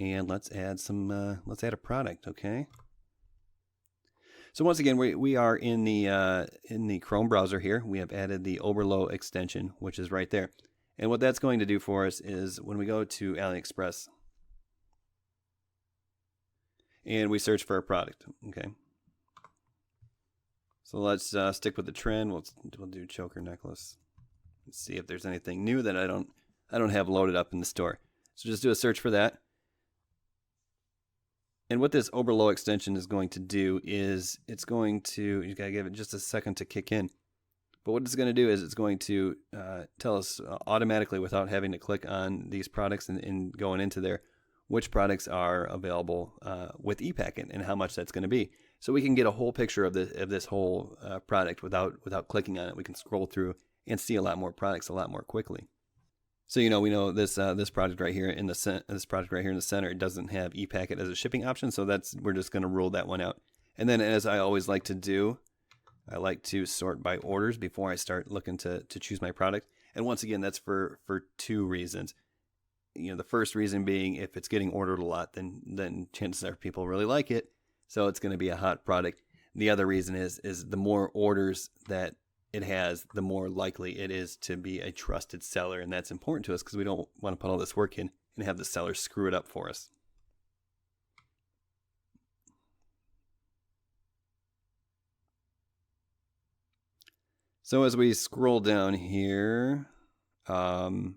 and let's add a product, okay? So once again, we are in the Chrome browser here. We have added the Oberlo extension, which is right there. And what that's going to do for us is when we go to AliExpress and we search for a product, okay? So let's stick with the trend. We'll do choker necklace. Let's see if there's anything new that I don't have loaded up in the store. So just do a search for that. And what this Oberlo extension is going to do is you gotta give it just a second to kick in. But what it's going to do is it's going to tell us automatically without having to click on these products and going into there which products are available with ePacket and how much that's going to be. So we can get a whole picture of this whole product without clicking on it. We can scroll through and see a lot more products a lot more quickly. So we know this product right here in the center, it doesn't have ePacket as a shipping option, so we're just going to rule that one out. And then, as I always like to do, I like to sort by orders before I start looking to choose my product. And once again, that's for two reasons. The first reason being, if it's getting ordered a lot, then chances are people really like it, so it's going to be a hot product. The other reason is the more orders that it has, the more likely it is to be a trusted seller, and that's important to us because we don't want to put all this work in and have the seller screw it up for us. So as we scroll down here, we'll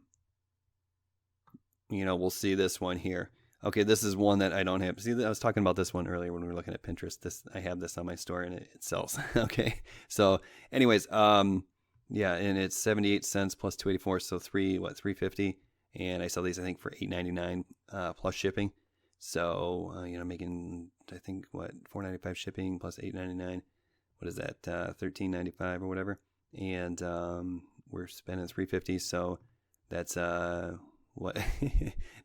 see this one here. Okay, this is one that I don't have. See, I was talking about this one earlier when we were looking at Pinterest. I have this on my store and it sells. Okay, so anyways, yeah, and it's 78 cents plus 284, so $350, and I sell these I think for $8.99 plus shipping. So making I think $4.95 shipping plus $8.99. What is that? $13.95 or whatever. And we're spending $350, so that's what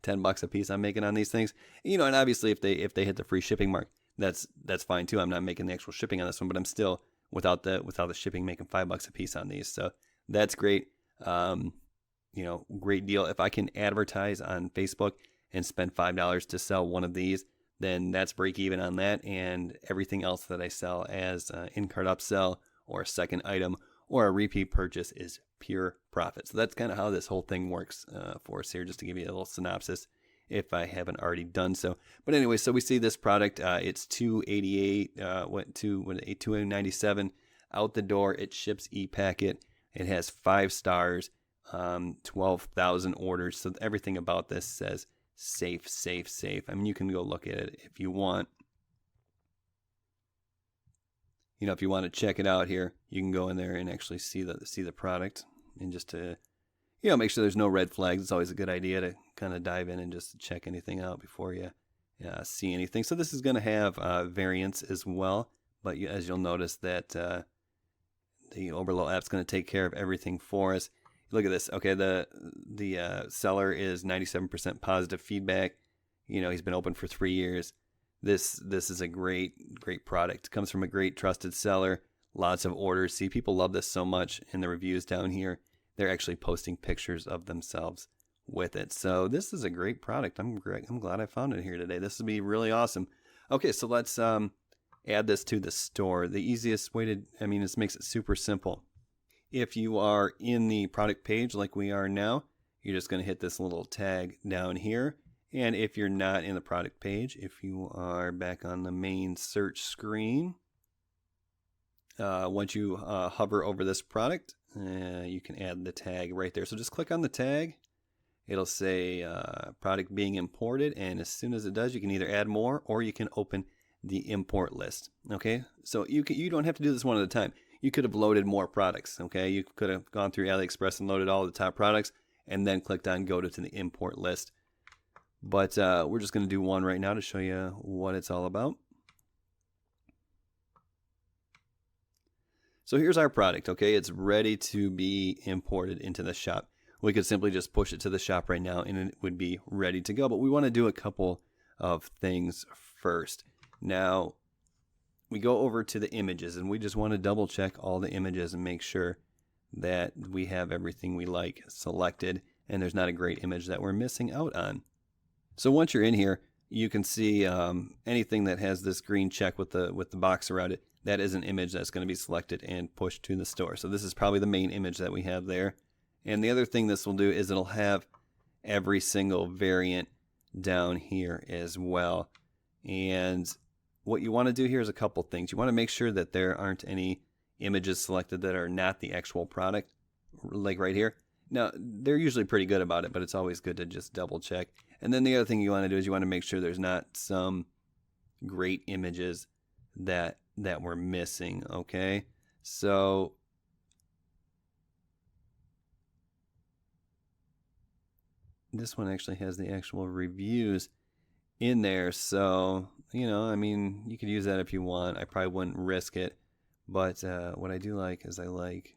$10 a piece I'm making on these things. And obviously if they hit the free shipping mark, that's fine too. I'm not making the actual shipping on this one, but I'm still without the shipping making $5 a piece on these. So that's great. Great deal. If I can advertise on Facebook and spend $5 to sell one of these, then that's break even on that, and everything else that I sell as in-cart upsell or a second item or a repeat purchase is pure profit. So that's kind of how this whole thing works for us here, just to give you a little synopsis if I haven't already done so. But anyway, so we see this product, it's $288, $297 out the door. It ships ePacket. It has 5 stars, 12,000 orders. So everything about this says safe, safe, safe. I mean, you can go look at it if you want. If you want to check it out here, you can go in there and actually see the product, and just to make sure there's no red flags. It's always a good idea to kind of dive in and just check anything out before you see anything. So this is going to have variants as well, but as you'll notice that the Oberlo app's going to take care of everything for us. Look at this. Okay, the seller is 97% positive feedback. He's been open for 3 years. This is a great product. It comes from a great trusted seller. Lots of orders. See, people love this so much in the reviews down here. They're actually posting pictures of themselves with it. So this is a great product. I'm glad I found it here today. This would be really awesome. Okay, so let's add this to the store. The easiest way this makes it super simple. If you are in the product page like we are now, you're just going to hit this little tag down here. And if you're not in the product page, if you are back on the main search screen, once you hover over this product, you can add the tag right there. So just click on the tag. It'll say product being imported, and as soon as it does, you can either add more or you can open the import list. Okay, so you don't have to do this one at a time. You could have loaded more products. Okay, you could have gone through AliExpress and loaded all the top products and then clicked on go to the import list. But we're just going to do one right now to show you what it's all about. So here's our product, okay? It's ready to be imported into the shop. We could simply just push it to the shop right now and it would be ready to go. But we want to do a couple of things first. Now, we go over to the images and we just want to double check all the images and make sure that we have everything we like selected and there's not a great image that we're missing out on. So once you're in here, you can see anything that has this green check with the box around it. That is an image that's going to be selected and pushed to the store. So this is probably the main image that we have there. And the other thing this will do is it'll have every single variant down here as well. And what you want to do here is a couple things. You want to make sure that there aren't any images selected that are not the actual product, like right here. Now, they're usually pretty good about it, but it's always good to just double check. And then the other thing you want to do is you want to make sure there's not some great images that we're missing, okay? So this one actually has the actual reviews in there, so I mean, you could use that if you want. I probably wouldn't risk it, but what I do like is I like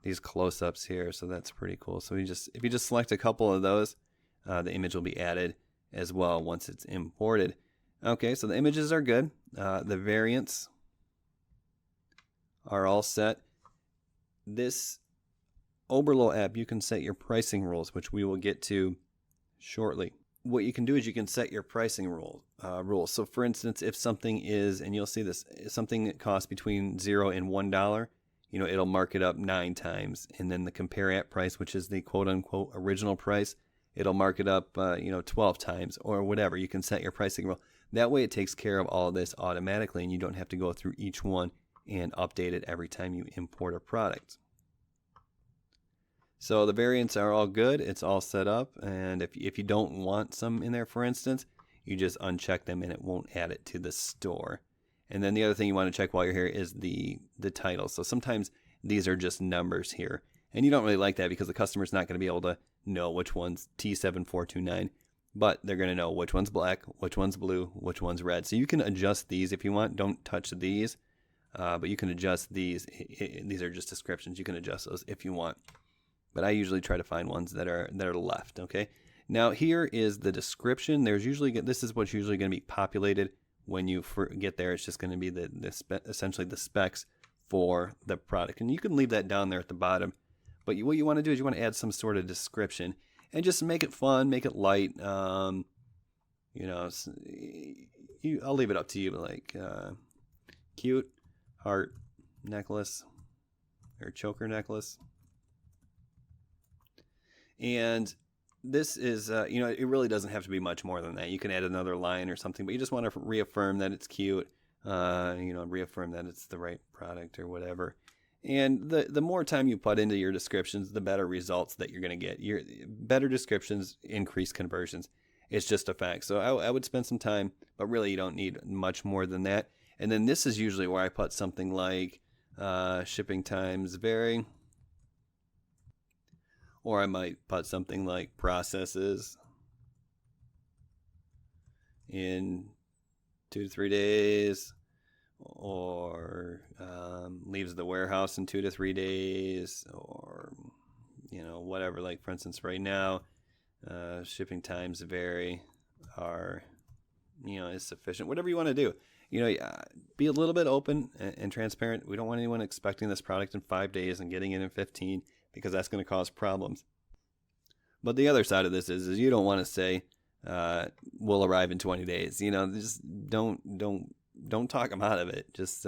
these close-ups here, so that's pretty cool. So if you just select a couple of those, the image will be added as well once it's imported. Okay, so the images are good. The variants are all set. This Oberlo app, you can set your pricing rules, which we will get to shortly. What you can do is you can set your pricing rules. So for instance, if something is, and you'll see this, something that costs between $0 and $1, it'll mark it up 9 times. And then the compare at price, which is the quote unquote original price, it'll mark it up 12 times or whatever. You can set your pricing rule. That way it takes care of all of this automatically, and you don't have to go through each one and update it every time you import a product. So the variants are all good. It's all set up. And if you don't want some in there, for instance, you just uncheck them and it won't add it to the store. And then the other thing you want to check while you're here is the title. So sometimes these are just numbers here. And you don't really like that because the customer's not going to be able to know which one's T7429. But they're going to know which one's black, which one's blue, which one's red. So you can adjust these if you want. Don't touch these. But you can adjust these. These are just descriptions. You can adjust those if you want. But I usually try to find ones that are left, okay? Now here is the description. This is what's usually going to be populated when you get there. It's just going to be essentially the specs for the product. And you can leave that down there at the bottom. But what you want to do is you want to add some sort of description and just make it fun, make it light. I'll leave it up to you, like cute heart necklace or choker necklace. And this is, it really doesn't have to be much more than that. You can add another line or something, but you just want to reaffirm that it's cute, reaffirm that it's the right product or whatever. And the more time you put into your descriptions, the better results that you're going to get. Your better descriptions increase conversions. It's just a fact. So I would spend some time, but really you don't need much more than that. And then this is usually where I put something like shipping times vary. Or I might put something like processes in 2 to 3 days, or leaves the warehouse in 2 to 3 days, or whatever. Like for instance, right now, shipping times vary are is sufficient. Whatever you want to do, be a little bit open and transparent. We don't want anyone expecting this product in 5 days and getting it in 15. Because that's going to cause problems. But the other side of this is you don't want to say will arrive in 20 days. Just don't talk them out of it. Just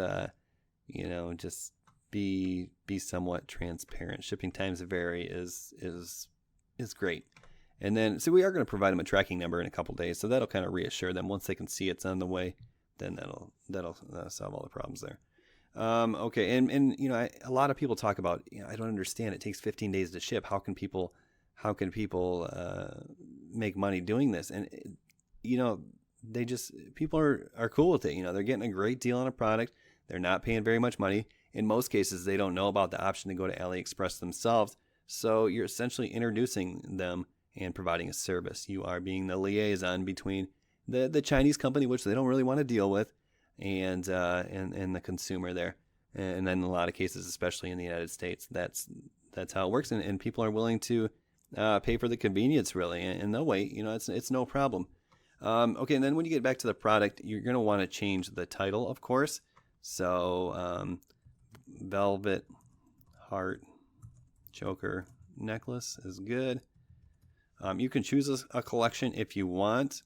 just be somewhat transparent. Shipping times vary is great. And then so we are going to provide them a tracking number in a couple days, so that'll kind of reassure them. Once they can see it's on the way, then that'll solve all the problems there. Okay, and a lot of people talk about, I don't understand. It takes 15 days to ship. How can people make money doing this? And people are cool with it. They're getting a great deal on a product. They're not paying very much money. In most cases, they don't know about the option to go to AliExpress themselves. So you're essentially introducing them and providing a service. You are being the liaison between the Chinese company, which they don't really want to deal with, and the consumer there. And then in a lot of cases, especially in the United States, that's how it works. And people are willing to pay for the convenience, really, and they'll wait. It's no problem. Okay, and then when you get back to the product, you're going to want to change the title, of course. So velvet heart choker necklace is good. You can choose a collection if you want.